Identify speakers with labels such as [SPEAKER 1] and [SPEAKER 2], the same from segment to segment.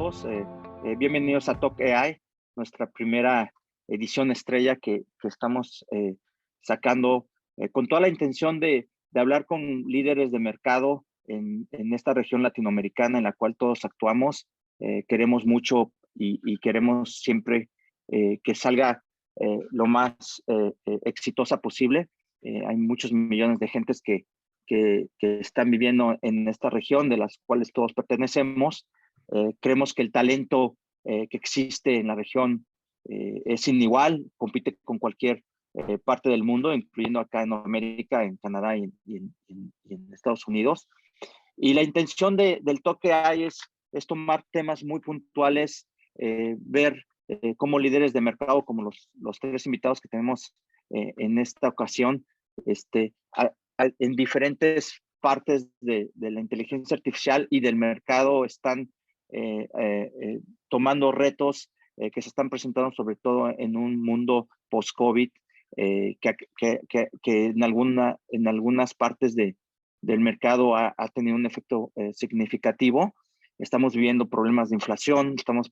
[SPEAKER 1] todos. Bienvenidos a Talk AI, nuestra primera edición estrella que estamos sacando con toda la intención de hablar con líderes de mercado en esta región latinoamericana en la cual todos actuamos. Queremos mucho y queremos siempre que salga lo más exitosa posible. Hay muchos millones de gentes que están viviendo en esta región, de las cuales todos pertenecemos. Creemos que el talento que existe en la región es sin igual, compite con cualquier parte del mundo, incluyendo acá en América, en Canadá y en Estados Unidos. Y la intención del toque hay es tomar temas muy puntuales, ver cómo líderes de mercado, como los tres invitados que tenemos en esta ocasión, en diferentes partes de la inteligencia artificial y del mercado están tomando retos que se están presentando sobre todo en un mundo post-COVID, que en algunas partes del mercado ha tenido un efecto significativo. Estamos viviendo problemas de inflación, estamos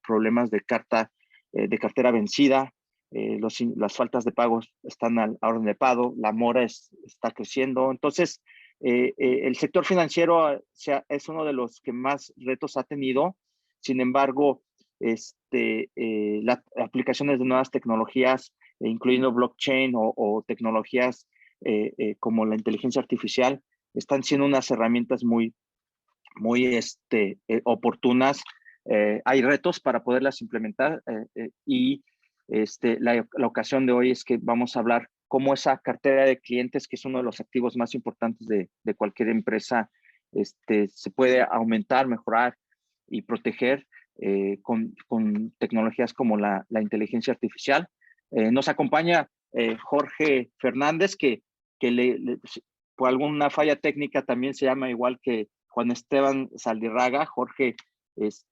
[SPEAKER 1] problemas de cartera vencida, las faltas de pagos están a orden de pago, la mora está creciendo. Entonces, el sector financiero es uno de los que más retos ha tenido. Sin embargo, las aplicaciones de nuevas tecnologías, incluyendo blockchain o tecnologías como la inteligencia artificial, están siendo unas herramientas muy oportunas. Hay retos para poderlas implementar y la ocasión de hoy es que vamos a hablar cómo esa cartera de clientes, que es uno de los activos más importantes de cualquier empresa, se puede aumentar, mejorar y proteger con tecnologías como la inteligencia artificial. Nos acompaña Jorge Fernández, que por alguna falla técnica también se llama igual que Juan Esteban Saldirraga. Jorge es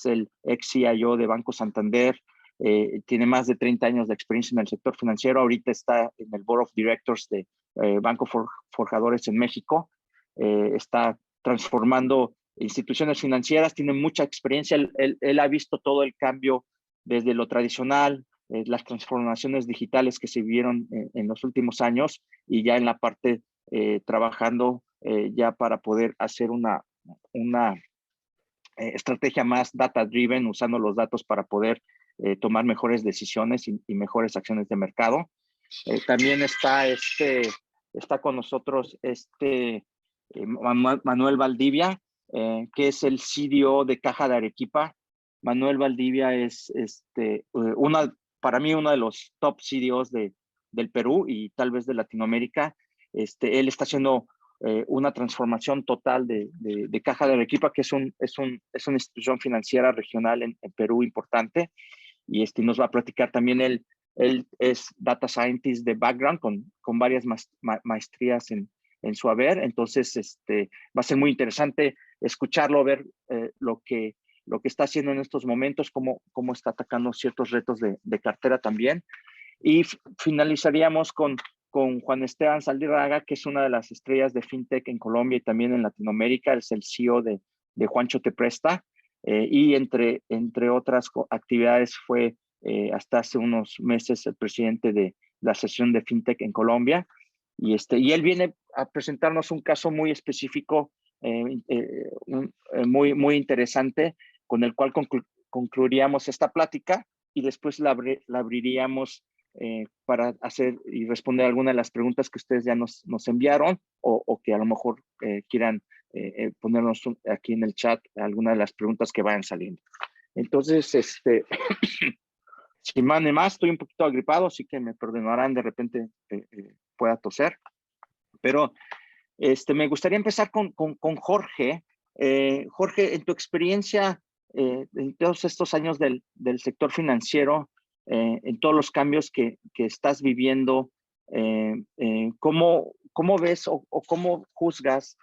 [SPEAKER 1] el ex CIO de Banco Santander, tiene más de 30 años de experiencia en el sector financiero. Ahorita está en el Board of Directors de Banco Forjadores en México. Está transformando instituciones financieras, tiene mucha experiencia. Él ha visto todo el cambio desde lo tradicional, las transformaciones digitales que se vivieron en los últimos años y ya en la parte trabajando ya para poder hacer una estrategia más data-driven, usando los datos para poder tomar mejores decisiones y mejores acciones de mercado. También está con nosotros Manuel Valdivia, que es el CDO de Caja de Arequipa. Manuel Valdivia es para mí uno de los top CDOs del Perú y tal vez de Latinoamérica. Él está haciendo una transformación total de Caja de Arequipa, que es una institución financiera regional en Perú importante, y nos va a platicar también. Él es data scientist de background con varias maestrías en su haber. Entonces va a ser muy interesante escucharlo, ver lo que está haciendo en estos momentos, cómo está atacando ciertos retos de cartera también. Y finalizaríamos con Juan Esteban Saldirraga, que es una de las estrellas de FinTech en Colombia y también en Latinoamérica. Es el CEO de Juancho Te Presta, y entre otras actividades fue hasta hace unos meses el presidente de la Asociación de FinTech en Colombia. Y él viene a presentarnos un caso muy específico, muy interesante, con el cual concluiríamos esta plática y después la abriríamos para hacer y responder algunas de las preguntas que ustedes ya nos enviaron o que a lo mejor quieran ponernos aquí en el chat algunas de las preguntas que vayan saliendo. Entonces, sin más ni más, estoy un poquito agripado, así que me perdonarán de repente pueda toser. Pero me gustaría empezar con Jorge. Jorge, en tu experiencia en todos estos años del sector financiero, en todos los cambios que estás viviendo, ¿cómo ves o cómo juzgas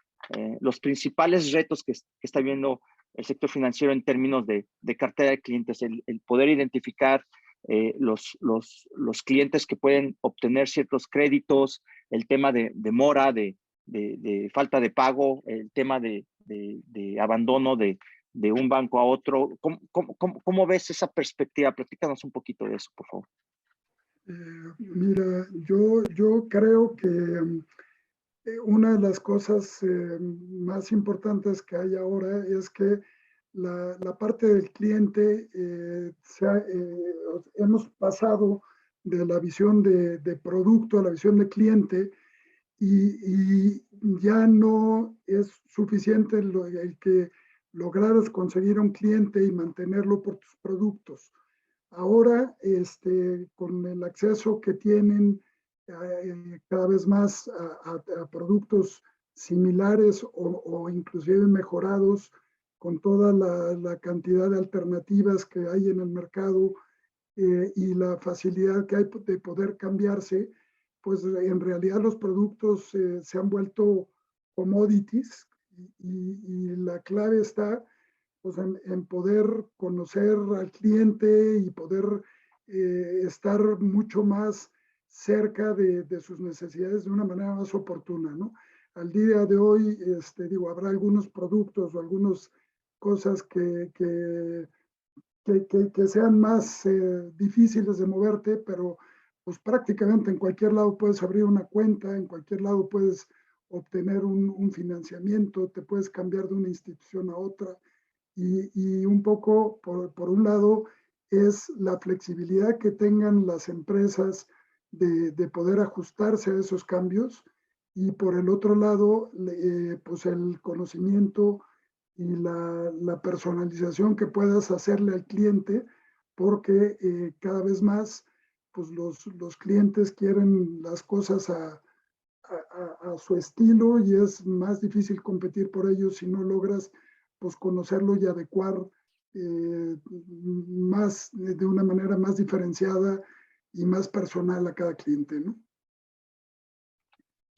[SPEAKER 1] los principales retos que está viendo el sector financiero en términos de cartera de clientes, el poder identificar los clientes que pueden obtener ciertos créditos, el tema de mora, de falta de pago, el tema de abandono de de un banco a otro. ¿Cómo ves esa perspectiva? Platícanos un poquito de eso, por favor.
[SPEAKER 2] Mira, yo creo que una de las cosas más importantes que hay ahora es que la parte del cliente, hemos pasado de la visión de producto a la visión de cliente, y ya no es suficiente el que lograras conseguir un cliente y mantenerlo por tus productos. Ahora, con el acceso que tienen cada vez más a productos similares o inclusive mejorados, con toda la cantidad de alternativas que hay en el mercado, y la facilidad que hay de poder cambiarse, pues en realidad los productos se han vuelto commodities, y la clave está pues en poder conocer al cliente y poder estar mucho más cerca de sus necesidades de una manera más oportuna, ¿no? Al día de hoy, digo, habrá algunos productos o algunas cosas que sean más difíciles de moverte, pero pues prácticamente en cualquier lado puedes abrir una cuenta, en cualquier lado puedes obtener un financiamiento, te puedes cambiar de una institución a otra, y un poco, por un lado, es la flexibilidad que tengan las empresas de poder ajustarse a esos cambios, y por el otro lado, pues el conocimiento y la personalización que puedas hacerle al cliente, porque cada vez más pues los clientes quieren las cosas a su estilo, y es más difícil competir por ellos si no logras pues conocerlo y adecuar más de una manera más diferenciada y más personal a cada cliente, ¿no?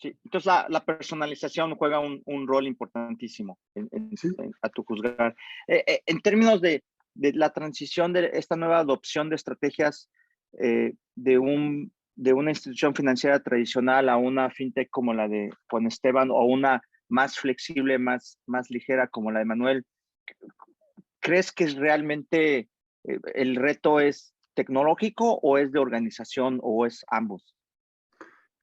[SPEAKER 1] Sí, entonces la personalización juega un rol importantísimo
[SPEAKER 2] Sí.
[SPEAKER 1] a tu juzgar. En términos de la transición de esta nueva adopción de estrategias de una institución financiera tradicional a una fintech como la de Juan Esteban, o una más flexible, más ligera como la de Manuel, ¿crees que realmente el reto es tecnológico o es de organización o es ambos?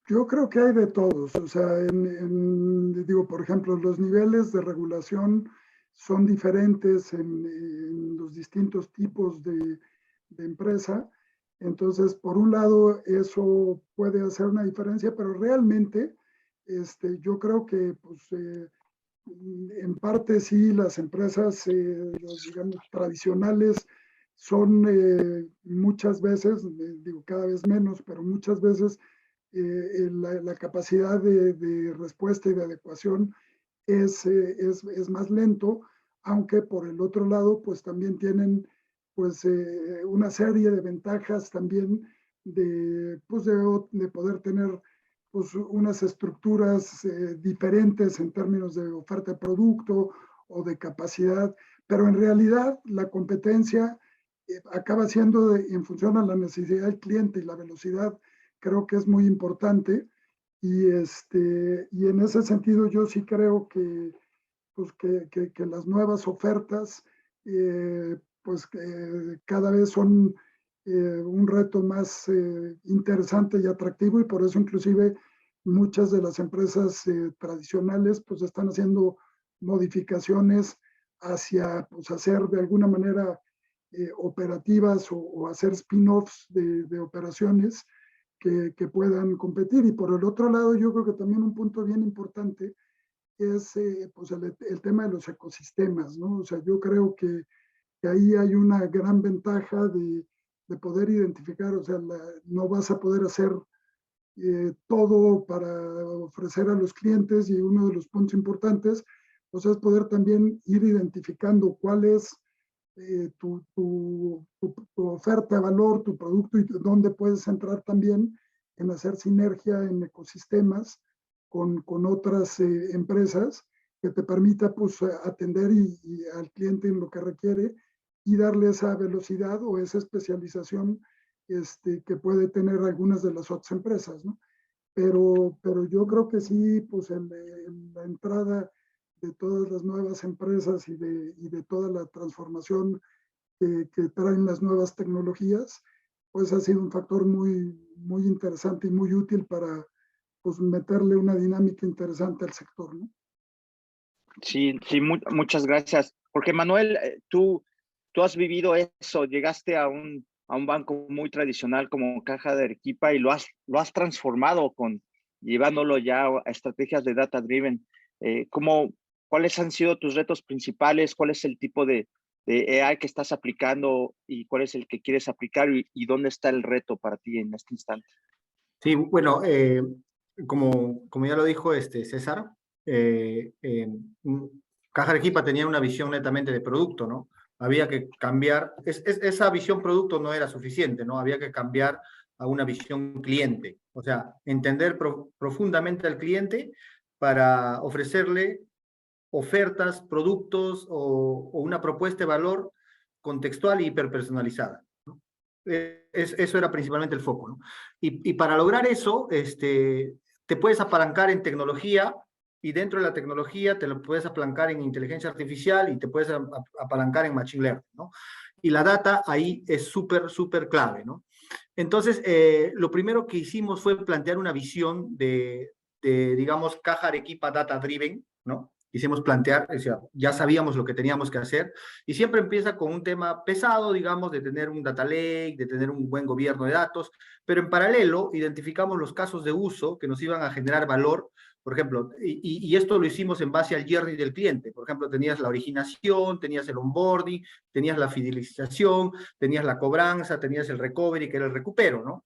[SPEAKER 2] Yo creo que hay de todos, o sea, digo, por ejemplo, los niveles de regulación son diferentes en los distintos tipos de empresa. Entonces, por un lado, eso puede hacer una diferencia, pero realmente yo creo que, pues, en parte sí, las empresas, digamos, tradicionales son muchas veces, digo, cada vez menos, pero muchas veces la capacidad de respuesta y de adecuación es más lento, aunque por el otro lado, pues también tienen pues una serie de ventajas también pues, de poder tener pues unas estructuras diferentes en términos de oferta de producto o de capacidad, pero en realidad la competencia acaba siendo en función a la necesidad del cliente, y la velocidad creo que es muy importante. Y en ese sentido yo sí creo que, pues que las nuevas ofertas pues cada vez son un reto más interesante y atractivo, y por eso inclusive muchas de las empresas tradicionales pues están haciendo modificaciones hacia pues hacer de alguna manera operativas o hacer spin-offs de operaciones que puedan competir. Y por el otro lado, yo creo que también un punto bien importante es pues el tema de los ecosistemas, ¿no? O sea, yo creo que ahí hay una gran ventaja de poder identificar, o sea, no vas a poder hacer todo para ofrecer a los clientes, y uno de los puntos importantes pues es poder también ir identificando cuál es tu oferta de valor, tu producto, y dónde puedes entrar también en hacer sinergia en ecosistemas con otras empresas, que te permita pues atender al cliente en lo que requiere, y darle esa velocidad o esa especialización que puede tener algunas de las otras empresas, ¿no? Pero yo creo que sí, pues la entrada de todas las nuevas empresas y de toda la transformación que traen las nuevas tecnologías, pues ha sido un factor muy interesante y muy útil para pues, meterle una dinámica interesante al sector, ¿no?
[SPEAKER 1] Sí, sí, muchas gracias. Porque Manuel, tú has vivido eso, llegaste a un banco muy tradicional como Caja de Arequipa y lo has transformado llevándolo ya a estrategias de data driven. ¿Cuáles han sido tus retos principales? ¿Cuál es el tipo de AI que estás aplicando y cuál es el que quieres aplicar y dónde está el reto para ti en este instante?
[SPEAKER 3] Sí, bueno, como ya lo dijo César, eh, eh, mm, Caja Arequipa tenía una visión netamente de producto, ¿no? Había que cambiar, esa visión producto no era suficiente, ¿no? Había que cambiar a una visión cliente, o sea, entender profundamente al cliente para ofrecerle ofertas, productos o una propuesta de valor contextual y hiperpersonalizada. Eso era principalmente el foco, ¿no? Y para lograr eso, te puedes apalancar en tecnología y dentro de la tecnología te lo puedes apalancar en inteligencia artificial y te puedes apalancar en machine learning, ¿no? Y la data ahí es súper clave, ¿no? Entonces, lo primero que hicimos fue plantear una visión digamos, Caja Arequipa Data Driven, ¿no? Quisimos plantear, o sea, ya sabíamos lo que teníamos que hacer, y siempre empieza con un tema pesado, digamos, de tener un data lake, de tener un buen gobierno de datos, pero en paralelo identificamos los casos de uso que nos iban a generar valor, por ejemplo, y esto lo hicimos en base al journey del cliente. Por ejemplo, tenías la originación, tenías el onboarding, tenías la fidelización, tenías la cobranza, tenías el recovery, que era el recupero, ¿no?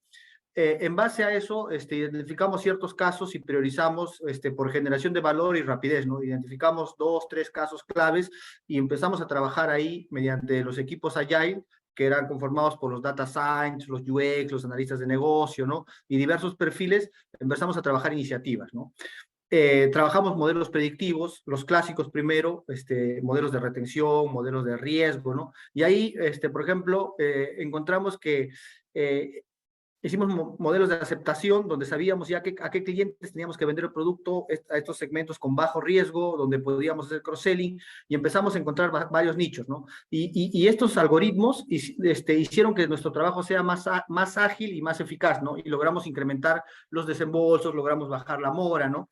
[SPEAKER 3] En base a eso, identificamos ciertos casos y priorizamos por generación de valor y rapidez, ¿no? Identificamos 2, 3 casos claves y empezamos a trabajar ahí mediante los equipos Agile, que eran conformados por los data science, los UX, los analistas de negocio, ¿no? Y diversos perfiles, empezamos a trabajar iniciativas, ¿no? Trabajamos modelos predictivos, los clásicos primero, modelos de retención, modelos de riesgo, ¿no? Y ahí, por ejemplo, encontramos que hicimos modelos de aceptación donde sabíamos ya a qué clientes teníamos que vender el producto, a estos segmentos con bajo riesgo, donde podíamos hacer cross-selling, y empezamos a encontrar varios nichos, ¿no? Y estos algoritmos hicieron que nuestro trabajo sea más ágil y más eficaz, ¿no? Y logramos incrementar los desembolsos, logramos bajar la mora, ¿no?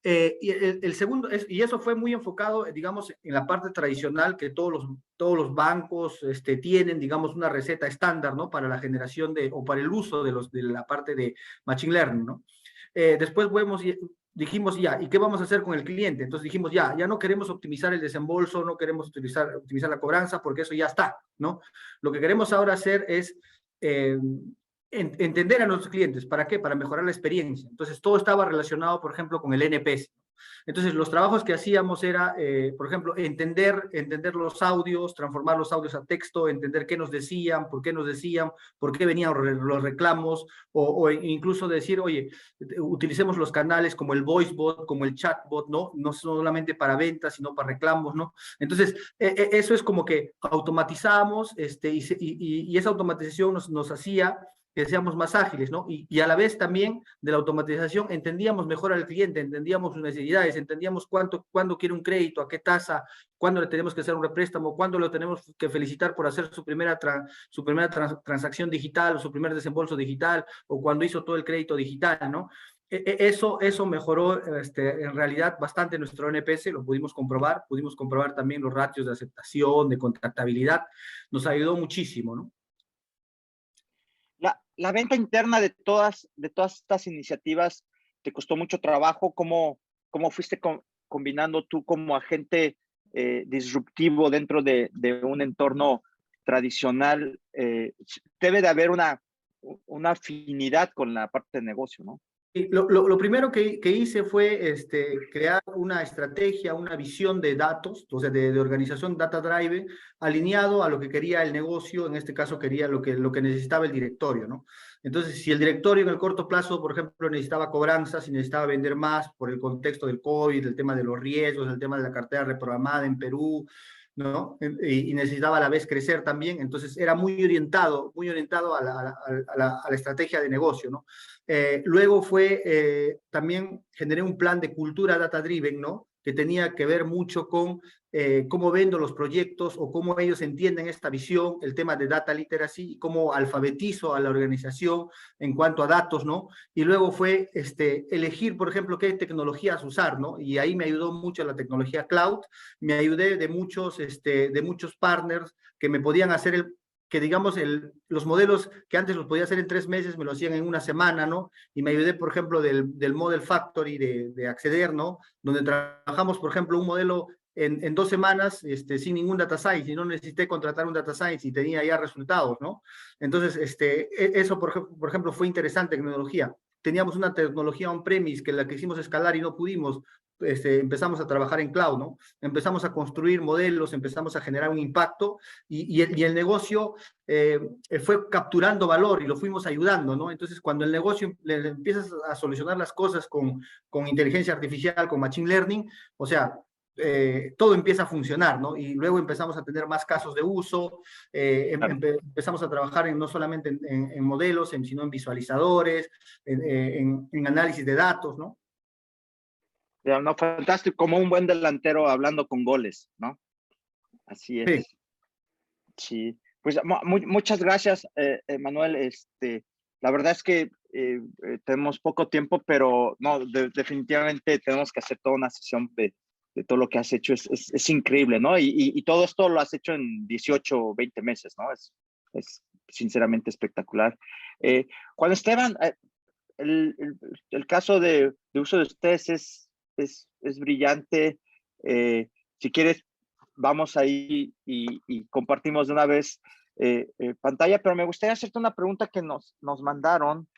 [SPEAKER 3] Y el segundo, y eso fue muy enfocado, digamos, en la parte tradicional que todos los bancos tienen, digamos, una receta estándar, ¿no? Para la generación o para el uso de la parte de Machine Learning, ¿no? Después dijimos ya, ¿y qué vamos a hacer con el cliente? Entonces dijimos ya no queremos optimizar el desembolso, no queremos optimizar la cobranza, porque eso ya está, ¿no? Lo que queremos ahora hacer es entender a nuestros clientes. ¿Para qué? Para mejorar la experiencia. Entonces, todo estaba relacionado, por ejemplo, con el NPS. Entonces, los trabajos que hacíamos era, por ejemplo, entender los audios, transformar los audios a texto, entender qué nos decían, por qué venían los reclamos, o incluso decir, oye, utilicemos los canales como el voice bot, como el chatbot, ¿no? No solamente para ventas, sino para reclamos, ¿no? Entonces, eso es como que automatizamos, y esa automatización nos hacía que seamos más ágiles, ¿no? Y a la vez también de la automatización entendíamos mejor al cliente, entendíamos sus necesidades, entendíamos cuándo quiere un crédito, a qué tasa, cuándo le tenemos que hacer un représtamo, cuándo lo tenemos que felicitar por hacer su primera transacción digital o su primer desembolso digital o cuando hizo todo el crédito digital, ¿no? Eso mejoró en realidad bastante nuestro NPS, lo pudimos comprobar también los ratios de aceptación, de contactabilidad, nos ayudó muchísimo, ¿no?
[SPEAKER 1] La venta interna de todas estas iniciativas te costó mucho trabajo. ¿Cómo fuiste combinando tú como agente disruptivo dentro de un entorno tradicional? Debe de haber una afinidad con la parte de negocio, ¿no?
[SPEAKER 3] Lo primero que hice fue crear una estrategia, una visión de datos, o sea, de organización data drive, alineado a lo que quería el negocio, en este caso quería lo que necesitaba el directorio, ¿no? Entonces, si el directorio en el corto plazo, por ejemplo, necesitaba cobranzas, si necesitaba vender más por el contexto del COVID, el tema de los riesgos, el tema de la cartera reprogramada en Perú, ¿no? Y necesitaba a la vez crecer también, entonces era muy orientado a la estrategia de negocio, ¿no? Luego también generé un plan de cultura data driven, ¿no? que tenía que ver mucho con cómo vendo los proyectos o cómo ellos entienden esta visión, el tema de data literacy, y cómo alfabetizo a la organización en cuanto a datos, ¿no? Y luego fue elegir, por ejemplo, qué tecnologías usar, ¿no? Y ahí me ayudó mucho la tecnología cloud, me ayudé de muchos partners que me podían hacer que digamos, los modelos que antes los podía hacer en 3 meses, me lo hacían en una semana, ¿no? Y me ayudé, por ejemplo, del Model Factory de Acceder, ¿no? Donde trabajamos, por ejemplo, un modelo en 2 semanas sin ningún data science, y no necesité contratar un data science y tenía ya resultados, ¿no? Entonces, eso, por ejemplo, fue interesante en tecnología. Teníamos una tecnología on-premise que la quisimos escalar y no pudimos, empezamos a trabajar en cloud, ¿no? Empezamos a construir modelos, empezamos a generar un impacto y el negocio fue capturando valor y lo fuimos ayudando, ¿no? Entonces, cuando el negocio le empiezas a solucionar las cosas con inteligencia artificial, con machine learning, o sea, todo empieza a funcionar, ¿no? Y luego empezamos a tener más casos de uso, empezamos a trabajar no solamente en modelos, sino en visualizadores, en análisis de datos, ¿no?
[SPEAKER 1] No, fantástico, como un buen delantero hablando con goles, ¿no? Así es.
[SPEAKER 3] Sí.
[SPEAKER 1] Sí. Pues muchas gracias, Manuel. La verdad es que tenemos poco tiempo, pero no, definitivamente tenemos que hacer toda una sesión de todo lo que has hecho. Es increíble, ¿no? Y todo esto lo has hecho en 18 o 20 meses, ¿no? Es sinceramente espectacular. Juan Esteban, el caso de uso de ustedes es brillante. Si quieres, vamos ahí y compartimos de una vez pantalla, pero me gustaría hacerte una pregunta que nos mandaron,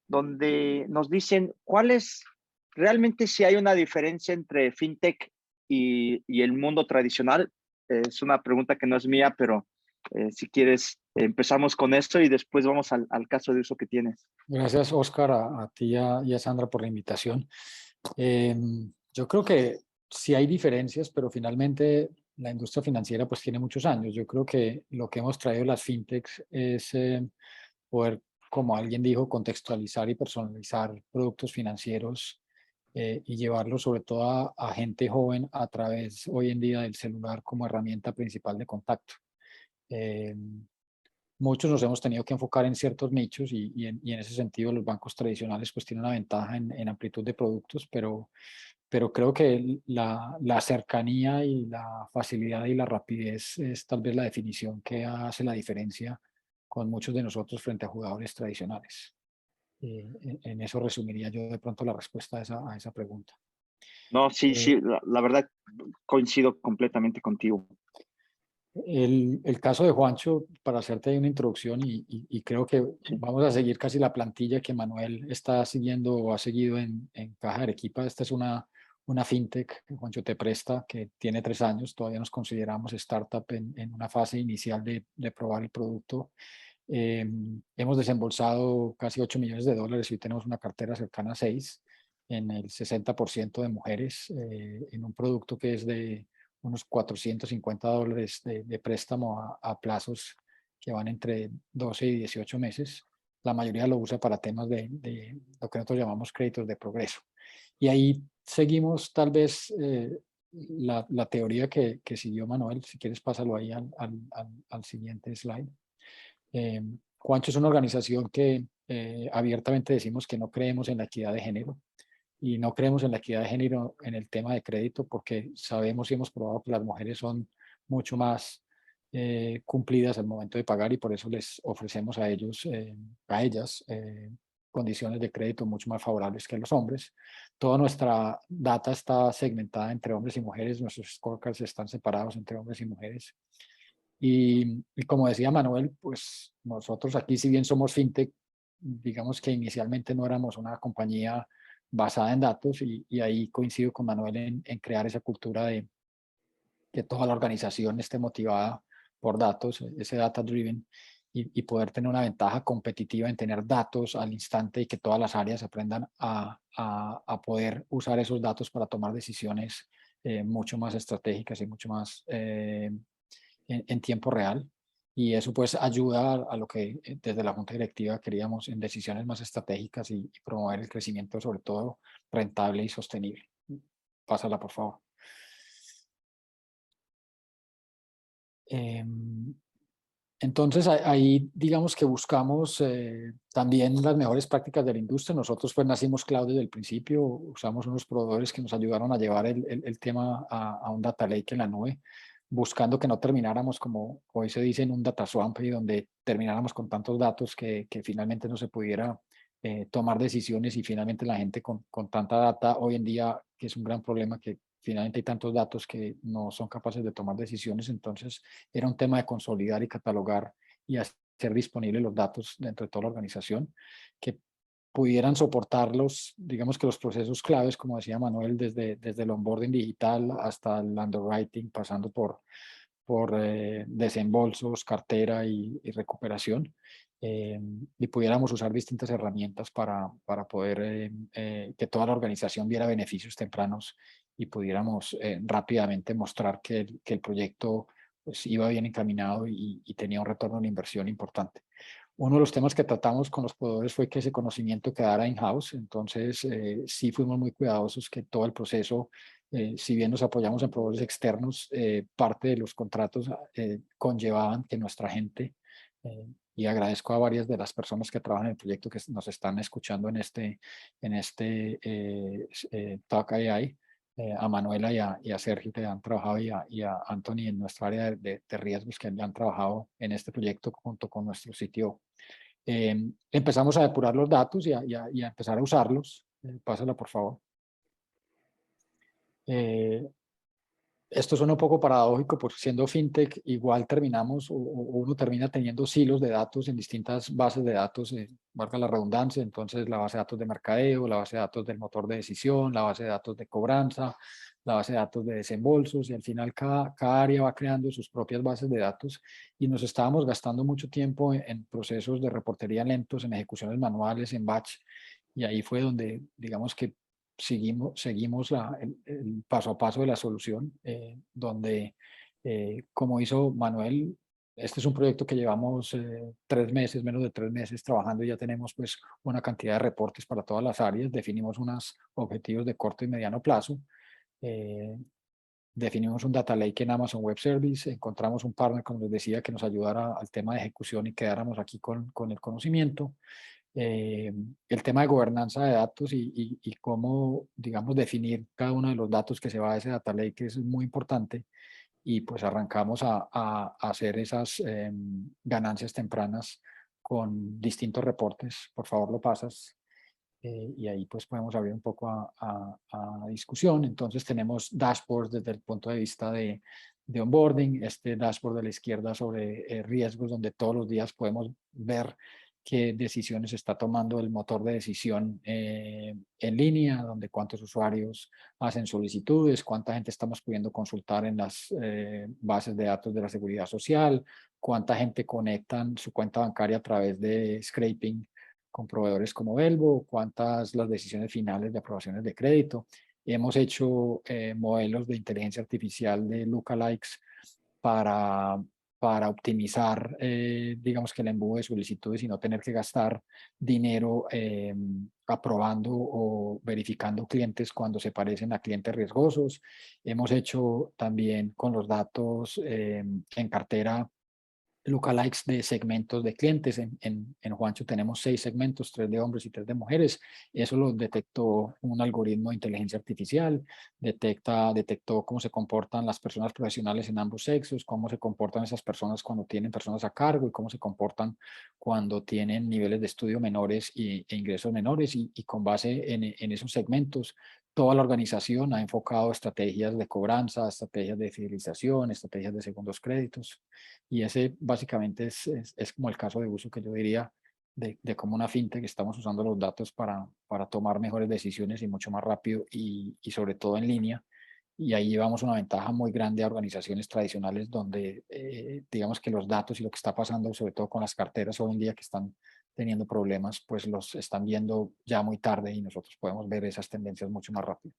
[SPEAKER 1] donde nos dicen, ¿cuál es realmente si hay una diferencia entre fintech y el mundo tradicional? Es una pregunta que no es mía, pero si quieres, empezamos con esto y después vamos al caso de uso que tienes.
[SPEAKER 4] Gracias, Oscar, a ti y a Sandra por la invitación. Yo creo que sí hay diferencias, pero finalmente la industria financiera pues tiene muchos años. Yo creo que lo que hemos traído las fintechs es poder, como alguien dijo, contextualizar y personalizar productos financieros y llevarlos sobre todo a gente joven a través hoy en día del celular como herramienta principal de contacto. Muchos nos hemos tenido que enfocar en ciertos nichos y en ese sentido los bancos tradicionales pues tienen una ventaja en amplitud de productos, pero creo que la cercanía y la facilidad y la rapidez es tal vez la definición que hace la diferencia con muchos de nosotros frente a jugadores tradicionales. En eso resumiría yo de pronto la respuesta a esa pregunta.
[SPEAKER 1] No, sí, la verdad coincido completamente contigo.
[SPEAKER 4] El caso de Juancho, para hacerte ahí una introducción, y creo que
[SPEAKER 1] Sí.
[SPEAKER 4] vamos a seguir casi la plantilla que Manuel está siguiendo o ha seguido en Caja de Arequipa. Esta es una fintech que Juancho te presta, que tiene 3 años. Todavía nos consideramos startup en una fase inicial de probar el producto. Hemos desembolsado casi $8 millones y hoy tenemos una cartera cercana a 6, en el 60% de mujeres, en un producto que es de unos $450 de préstamo a plazos que van entre 12 y 18 meses. La mayoría lo usa para temas de lo que nosotros llamamos créditos de progreso. Y ahí seguimos tal vez la teoría que siguió Manuel. Si quieres, pásalo ahí al siguiente slide. Juancho es una organización que abiertamente decimos que no creemos en la equidad de género. Y no creemos en la equidad de género en el tema de crédito porque sabemos y hemos probado que las mujeres son mucho más cumplidas al momento de pagar y por eso les ofrecemos a ellos, a ellas, condiciones de crédito mucho más favorables que a los hombres. Toda nuestra data está segmentada entre hombres y mujeres, nuestros scorecards están separados entre hombres y mujeres. Y como decía Manuel, pues nosotros aquí, si bien somos fintech, digamos que inicialmente no éramos una compañía basada en datos y ahí coincido con Manuel en crear esa cultura de que toda la organización esté motivada por datos, ese data driven, y poder tener una ventaja competitiva en tener datos al instante y que todas las áreas aprendan a poder usar esos datos para tomar decisiones mucho más estratégicas y mucho más en tiempo real. Y eso pues ayuda a lo que desde la Junta Directiva queríamos en decisiones más estratégicas y promover el crecimiento sobre todo rentable y sostenible. Pásala, por favor. Entonces ahí digamos que buscamos también las mejores prácticas de la industria. Nosotros pues nacimos cloud desde el principio, usamos unos proveedores que nos ayudaron a llevar el tema a un data lake en la nube, buscando que no termináramos como hoy se dice en un data swamp y donde termináramos con tantos datos que finalmente no se pudiera tomar decisiones y finalmente la gente con tanta data hoy en día, que es un gran problema, que finalmente hay tantos datos que no son capaces de tomar decisiones. Entonces era un tema de consolidar y catalogar y hacer disponibles los datos dentro de toda la organización que pudieran soportarlos, digamos que los procesos claves, como decía Manuel, desde el onboarding digital hasta el underwriting, pasando por desembolsos, cartera y recuperación, y pudiéramos usar distintas herramientas para poder que toda la organización viera beneficios tempranos y pudiéramos rápidamente mostrar que el proyecto pues, iba bien encaminado y tenía un retorno de inversión importante. Uno de los temas que tratamos con los proveedores fue que ese conocimiento quedara in-house, entonces sí fuimos muy cuidadosos que todo el proceso, si bien nos apoyamos en proveedores externos, parte de los contratos conllevaban que nuestra gente, y agradezco a varias de las personas que trabajan en el proyecto que nos están escuchando en este Talk AI, a Manuela y a Sergio que han trabajado y a Anthony en nuestra área de riesgos que han trabajado en este proyecto junto con nuestro sitio. Empezamos a depurar los datos y a empezar a usarlos. Pásala, por favor. Esto suena un poco paradójico, porque siendo fintech igual terminamos, o uno termina teniendo silos de datos en distintas bases de datos, valga la redundancia. Entonces la base de datos de mercadeo, la base de datos del motor de decisión, la base de datos de cobranza, la base de datos de desembolsos, y al final cada área va creando sus propias bases de datos, y nos estábamos gastando mucho tiempo en procesos de reportería lentos, en ejecuciones manuales, en batch, y ahí fue donde digamos que seguimos el paso a paso de la solución, donde, como hizo Manuel, este es un proyecto que llevamos 3 meses, menos de 3 meses trabajando, y ya tenemos pues una cantidad de reportes para todas las áreas, definimos unos objetivos de corto y mediano plazo, definimos un data lake en Amazon Web Service, encontramos un partner, como les decía, que nos ayudara al tema de ejecución y quedáramos aquí con el conocimiento. El tema de gobernanza de datos y cómo, digamos, definir cada uno de los datos que se va a ese data lake es muy importante, y pues arrancamos a hacer esas ganancias tempranas con distintos reportes. Por favor, lo pasas. Y ahí pues podemos abrir un poco a discusión. Entonces tenemos dashboards desde el punto de vista de onboarding, este dashboard de la izquierda sobre riesgos, donde todos los días podemos ver qué decisiones está tomando el motor de decisión en línea, donde cuántos usuarios hacen solicitudes, cuánta gente estamos pudiendo consultar en las bases de datos de la Seguridad Social, cuánta gente conectan su cuenta bancaria a través de scraping con proveedores como Velvo, cuántas las decisiones finales de aprobaciones de crédito. Hemos hecho modelos de inteligencia artificial de lookalikes para optimizar, digamos que el embudo de solicitudes y no tener que gastar dinero aprobando o verificando clientes cuando se parecen a clientes riesgosos. Hemos hecho también con los datos en cartera lookalikes de segmentos de clientes. En Juancho tenemos 6 segmentos, 3 de hombres y 3 de mujeres. Eso lo detectó un algoritmo de inteligencia artificial. Detectó cómo se comportan las personas profesionales en ambos sexos, cómo se comportan esas personas cuando tienen personas a cargo y cómo se comportan cuando tienen niveles de estudio menores e ingresos menores. Y con base en esos segmentos, toda la organización ha enfocado estrategias de cobranza, estrategias de fidelización, estrategias de segundos créditos. Y ese básicamente es como el caso de uso que yo diría de cómo una fintech estamos usando los datos para tomar mejores decisiones y mucho más rápido y sobre todo en línea. Y ahí llevamos una ventaja muy grande a organizaciones tradicionales donde digamos que los datos y lo que está pasando, sobre todo con las carteras hoy en día que están teniendo problemas, pues los están viendo ya muy tarde y nosotros podemos ver esas tendencias mucho más rápido.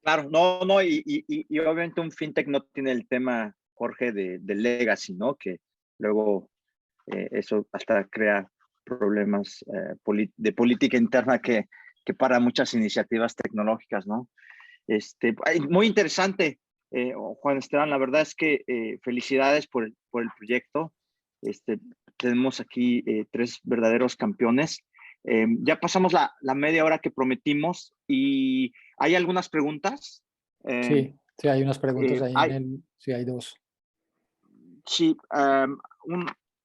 [SPEAKER 1] Claro, no, y obviamente un fintech no tiene el tema, Jorge, de legacy, ¿no? Que luego eso hasta crea problemas de política interna que para muchas iniciativas tecnológicas, ¿no? Muy interesante. Juan Esteban, la verdad es que felicidades por el proyecto. Tenemos aquí 3 verdaderos campeones. Ya pasamos la media hora que prometimos y hay algunas preguntas.
[SPEAKER 4] Sí, sí, hay unas preguntas ahí sí, hay 2.
[SPEAKER 1] Sí,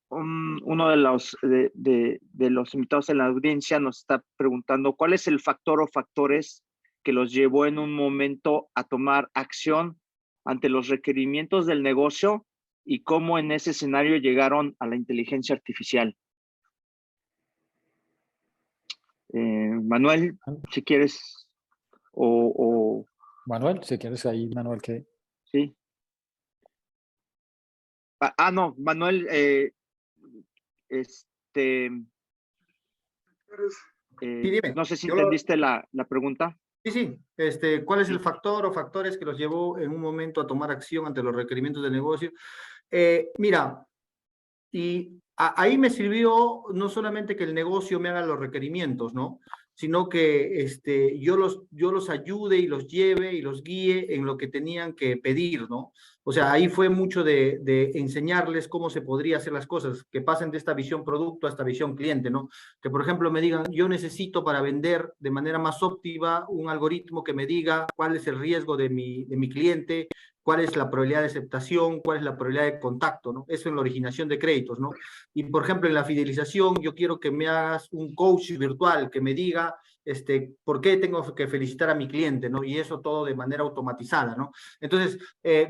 [SPEAKER 1] uno de los invitados en la audiencia nos está preguntando cuál es el factor o factores que los llevó en un momento a tomar acción ante los requerimientos del negocio y cómo en ese escenario llegaron a la inteligencia artificial. Manuel, si quieres,
[SPEAKER 4] Manuel, si quieres ahí, Manuel, que...
[SPEAKER 1] Sí. No, Manuel, no sé si entendiste la pregunta.
[SPEAKER 3] Sí. ¿Cuál es el factor o factores que los llevó en un momento a tomar acción ante los requerimientos del negocio? Mira, y ahí me sirvió no solamente que el negocio me haga los requerimientos, ¿no? Sino que yo los ayude y los lleve y los guíe en lo que tenían que pedir, ¿no? O sea, ahí fue mucho de enseñarles cómo se podría hacer las cosas, que pasen de esta visión producto a esta visión cliente, ¿no? Que, por ejemplo, me digan, yo necesito para vender de manera más óptima un algoritmo que me diga cuál es el riesgo de mi cliente, cuál es la probabilidad de aceptación, cuál es la probabilidad de contacto, ¿no? Eso en la originación de créditos, ¿no? Y, por ejemplo, en la fidelización, yo quiero que me hagas un coach virtual que me diga por qué tengo que felicitar a mi cliente, ¿no? Y eso todo de manera automatizada, ¿no? Entonces,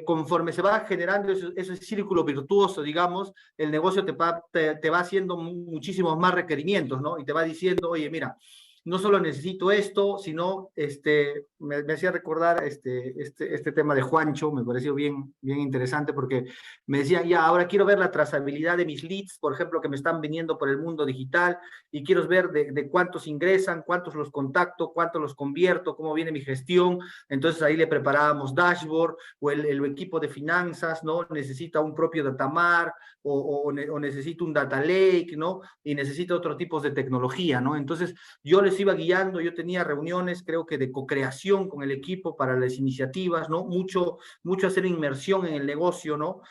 [SPEAKER 3] conforme se va generando ese círculo virtuoso, digamos, el negocio te va haciendo muchísimos más requerimientos, ¿no? Y te va diciendo, oye, mira, no solo necesito esto, sino me hacía recordar este tema de Juancho, me pareció bien interesante porque me decían, ya, ahora quiero ver la trazabilidad de mis leads, por ejemplo, que me están viniendo por el mundo digital y quiero ver de cuántos ingresan, cuántos los contacto, cuántos los convierto, cómo viene mi gestión. Entonces ahí le preparábamos dashboard o el equipo de finanzas, ¿no? Necesita un propio datamar o necesita un data lake, ¿no? Y necesita otros tipos de tecnología, ¿no? Entonces yo les iba guiando, yo tenía reuniones, creo que de co-creación con el equipo para las iniciativas, ¿no? Mucho hacer inmersión en el negocio, ¿no?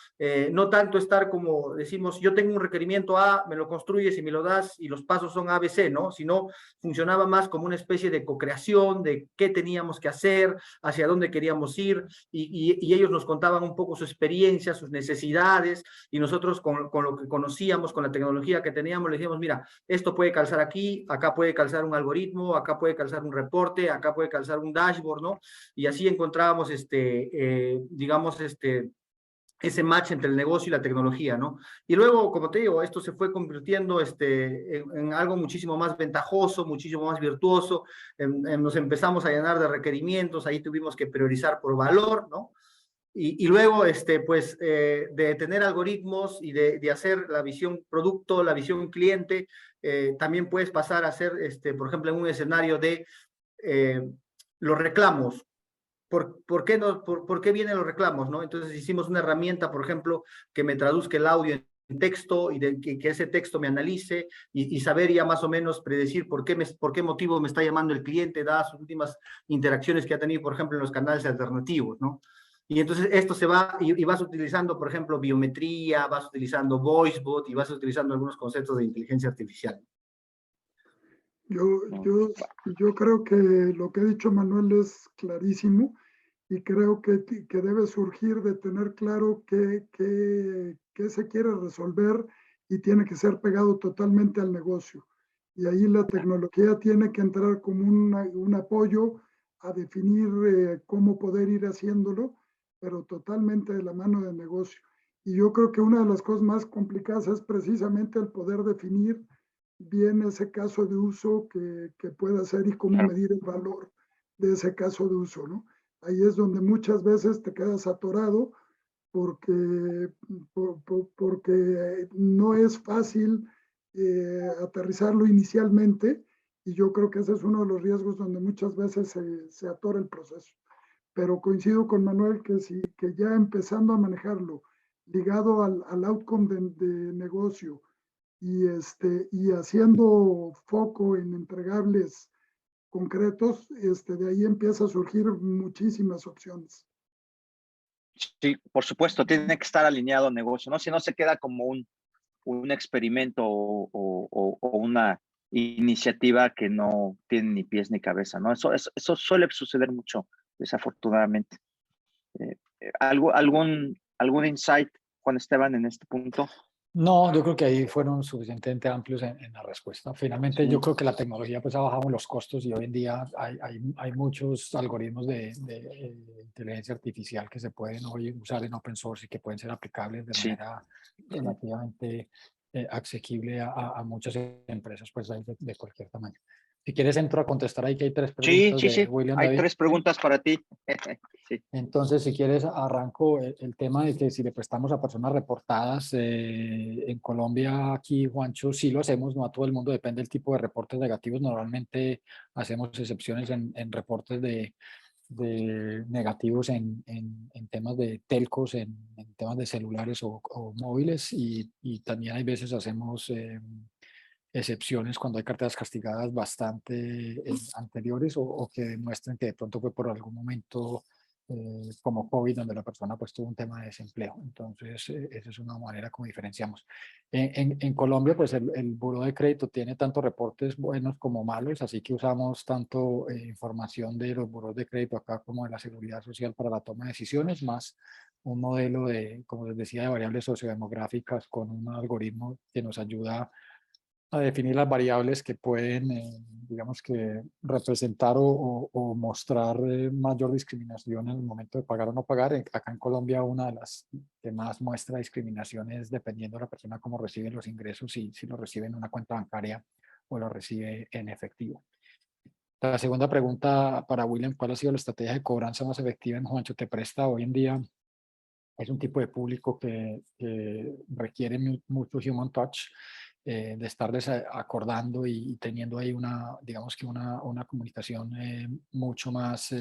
[SPEAKER 3] No tanto estar como decimos, yo tengo un requerimiento A, me lo construyes y me lo das y los pasos son A, B, C, ¿no? Sino funcionaba más como una especie de co-creación de qué teníamos que hacer, hacia dónde queríamos ir y ellos nos contaban un poco su experiencia, sus necesidades y nosotros con lo que conocíamos, con la tecnología que teníamos, les decíamos, mira, esto puede calzar aquí, acá puede calzar un algoritmo, acá puede calzar un reporte, acá puede calzar un dashboard, ¿no? Y así encontrábamos, digamos, ese match entre el negocio y la tecnología, ¿no? Y luego, como te digo, esto se fue convirtiendo en algo muchísimo más ventajoso, muchísimo más virtuoso, nos empezamos a llenar de requerimientos, ahí tuvimos que priorizar por valor, ¿no? Y luego, pues, de tener algoritmos y de hacer la visión producto, la visión cliente, también puedes pasar a hacer, por ejemplo, en un escenario de los reclamos. ¿Por qué vienen los reclamos, no? Entonces hicimos una herramienta, por ejemplo, que me traduzca el audio en texto y que ese texto me analice y saber ya más o menos predecir por qué motivo me está llamando el cliente, dadas sus últimas interacciones que ha tenido, por ejemplo, en los canales alternativos, ¿no? Y entonces esto se va y vas utilizando, por ejemplo, biometría, vas utilizando VoiceBot y vas utilizando algunos conceptos de inteligencia artificial.
[SPEAKER 2] Yo creo que lo que ha dicho Manuel es clarísimo y creo que debe surgir de tener claro qué se quiere resolver y tiene que ser pegado totalmente al negocio. Y ahí la tecnología tiene que entrar como un apoyo a definir cómo poder ir haciéndolo, pero totalmente de la mano del negocio. Y yo creo que una de las cosas más complicadas es precisamente el poder definir bien ese caso de uso que pueda hacer y cómo medir el valor de ese caso de uso, ¿no? Ahí es donde muchas veces te quedas atorado porque no es fácil aterrizarlo inicialmente y yo creo que ese es uno de los riesgos donde muchas veces se atora el proceso. Pero coincido con Manuel que ya empezando a manejarlo ligado al outcome de negocio y haciendo foco en entregables concretos, de ahí empieza a surgir muchísimas opciones.
[SPEAKER 1] Sí, por supuesto, tiene que estar alineado al negocio, ¿no? Si no se queda como un experimento o una iniciativa que no tiene ni pies ni cabeza, ¿no? Eso suele suceder mucho, desafortunadamente. ¿Algún insight, Juan Esteban, en este punto?
[SPEAKER 4] No, yo creo que ahí fueron suficientemente amplios en la respuesta. Finalmente,
[SPEAKER 1] Sí.
[SPEAKER 4] yo creo que la tecnología pues ha bajado los costos y hoy en día hay muchos algoritmos de inteligencia artificial que se pueden hoy usar en open source y que pueden ser aplicables de
[SPEAKER 1] Sí.
[SPEAKER 4] manera relativamente asequible a muchas empresas pues de cualquier tamaño. Si quieres entro a contestar ahí que hay 3 preguntas
[SPEAKER 1] Sí.
[SPEAKER 4] de William
[SPEAKER 1] Hay
[SPEAKER 4] David.
[SPEAKER 1] 3 preguntas para ti. Sí.
[SPEAKER 4] Entonces, si quieres, arranco el tema de que si le prestamos a personas reportadas en Colombia, aquí, Juancho, sí lo hacemos, no a todo el mundo, depende del tipo de reportes negativos. Normalmente hacemos excepciones en reportes de negativos en temas de telcos, en temas de celulares o móviles y también hay veces hacemos excepciones cuando hay carteras castigadas bastante anteriores o que demuestren que de pronto fue por algún momento como COVID, donde la persona pues tuvo un tema de desempleo. Entonces, esa es una manera como diferenciamos. En Colombia, pues el Buró de Crédito tiene tanto reportes buenos como malos, así que usamos tanto información de los buros de crédito acá como de la Seguridad Social para la toma de decisiones, más un modelo de, como les decía, de variables sociodemográficas con un algoritmo que nos ayuda a definir las variables que pueden, digamos que, representar o mostrar mayor discriminación en el momento de pagar o no pagar. Acá en Colombia una de las que más muestra discriminación es dependiendo de la persona cómo recibe los ingresos, si lo recibe en una cuenta bancaria o lo recibe en efectivo. La segunda pregunta para William, ¿cuál ha sido la estrategia de cobranza más efectiva en Juancho Te Presta? Hoy en día es un tipo de público que requiere mucho human touch, de estarles acordando y teniendo ahí digamos que una comunicación mucho más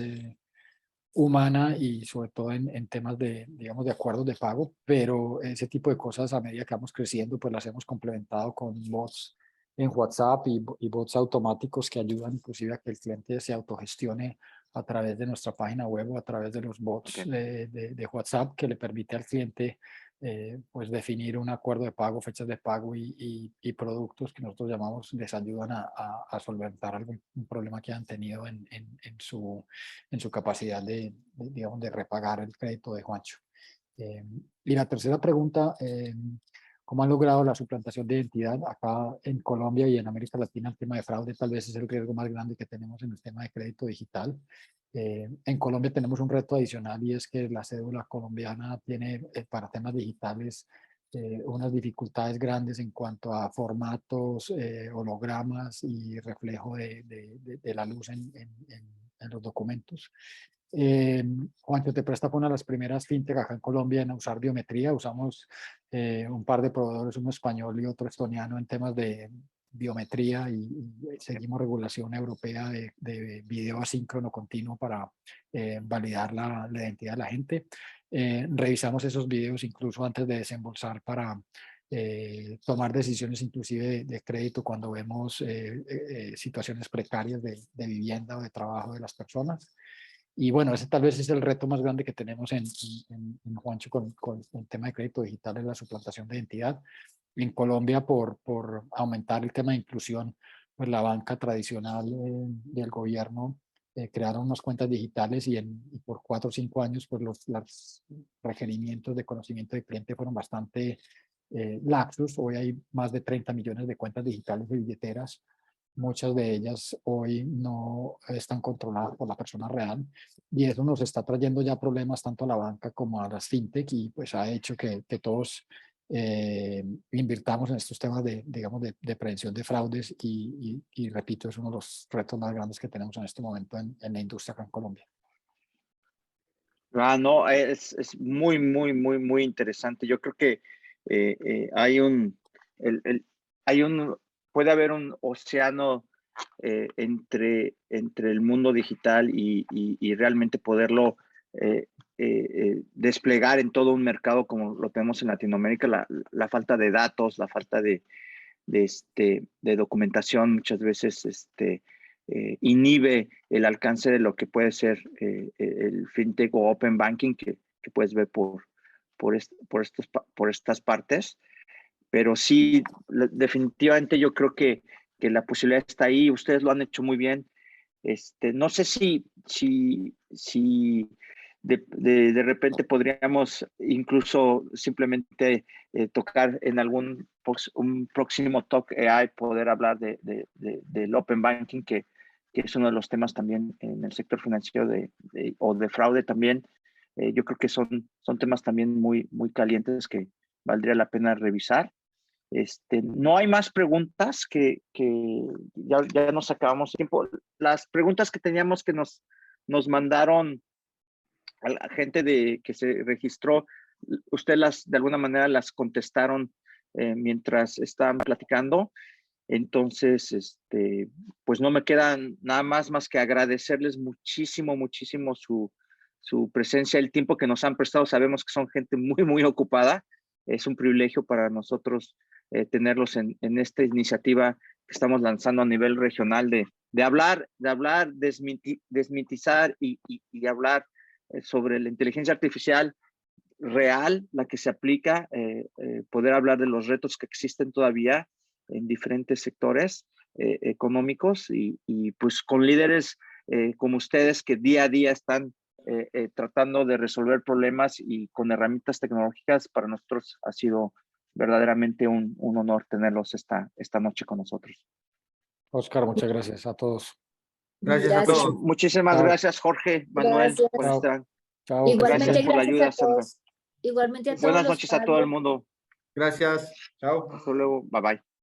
[SPEAKER 4] humana y sobre todo en temas de, digamos, de acuerdos de pago, pero ese tipo de cosas a medida que vamos creciendo, pues las hemos complementado con bots en WhatsApp y bots automáticos que ayudan inclusive a que el cliente se autogestione a través de nuestra página web o a través de los bots de WhatsApp que le permite al cliente pues definir un acuerdo de pago, fechas de pago y productos que nosotros llamamos les ayudan a solventar algún problema que han tenido en su capacidad digamos, de repagar el crédito de Juancho. Y la tercera pregunta, ¿cómo han logrado la suplantación de identidad? Acá en Colombia y en América Latina el tema de fraude tal vez es el riesgo más grande que tenemos en el tema de crédito digital. En Colombia tenemos un reto adicional y es que la cédula colombiana tiene para temas digitales unas dificultades grandes en cuanto a formatos, hologramas y reflejo de la luz en los documentos. Juancho Te Presta fue una de las primeras fintech acá en Colombia en usar biometría. Usamos un par de proveedores, uno español y otro estoniano en temas de biometría y seguimos regulación europea de video asíncrono continuo para validar la identidad de la gente. Revisamos esos videos incluso antes de desembolsar para tomar decisiones inclusive de crédito cuando vemos situaciones precarias de vivienda o de trabajo de las personas. Y bueno, ese tal vez es el reto más grande que tenemos en Juancho con el tema de crédito digital, es la suplantación de identidad. En Colombia, por aumentar el tema de inclusión, pues la banca tradicional del gobierno crearon unas cuentas digitales y por 4 o 5 años pues los requerimientos de conocimiento de cliente fueron bastante laxos. Hoy hay más de 30 millones de cuentas digitales de billeteras. Muchas de ellas hoy no están controladas por la persona real y eso nos está trayendo ya problemas tanto a la banca como a las fintech y pues ha hecho que todos invirtamos en estos temas digamos, de prevención de fraudes y repito, es uno de los retos más grandes que tenemos en este momento en la industria acá en Colombia.
[SPEAKER 1] No, es muy, muy, muy, muy interesante. Yo creo que puede haber un océano entre el mundo digital y realmente poderlo desplegar en todo un mercado como lo tenemos en Latinoamérica. La falta de datos, la falta de documentación muchas veces inhibe el alcance de lo que puede ser el fintech o open banking, que que puedes ver por estas partes. Pero sí, definitivamente yo creo que la posibilidad está ahí. Ustedes lo han hecho muy bien. No sé si de repente podríamos incluso simplemente tocar en un próximo Talk AI, poder hablar del Open Banking, que es uno de los temas también en el sector financiero o de fraude también. Yo creo que son temas también muy, muy calientes que valdría la pena revisar. No hay más preguntas, que ya nos acabamos el tiempo. Las preguntas que teníamos que nos mandaron a la gente que se registró, ustedes de alguna manera las contestaron mientras estaban platicando. Entonces, pues no me queda nada más que agradecerles muchísimo su presencia, el tiempo que nos han prestado. Sabemos que son gente muy, muy ocupada. Es un privilegio para nosotros tenerlos en esta iniciativa que estamos lanzando a nivel regional de hablar, desmitizar y hablar sobre la inteligencia artificial real, la que se aplica, poder hablar de los retos que existen todavía en diferentes sectores económicos y pues con líderes como ustedes que día a día están tratando de resolver problemas y con herramientas tecnológicas. Para nosotros ha sido verdaderamente un honor tenerlos esta noche con nosotros.
[SPEAKER 4] Oscar, muchas gracias a todos.
[SPEAKER 3] Gracias a
[SPEAKER 1] Pues,
[SPEAKER 3] todos.
[SPEAKER 1] muchísimas gracias, Jorge, Manuel,
[SPEAKER 5] Gracias.
[SPEAKER 1] por estar.
[SPEAKER 4] Chao.
[SPEAKER 5] Igualmente,
[SPEAKER 1] Gracias por la ayuda,
[SPEAKER 5] a todos.
[SPEAKER 1] Sandra.
[SPEAKER 5] Igualmente a todos.
[SPEAKER 1] Buenas noches a todo el mundo.
[SPEAKER 3] Gracias. Chao.
[SPEAKER 1] Hasta luego. Bye bye.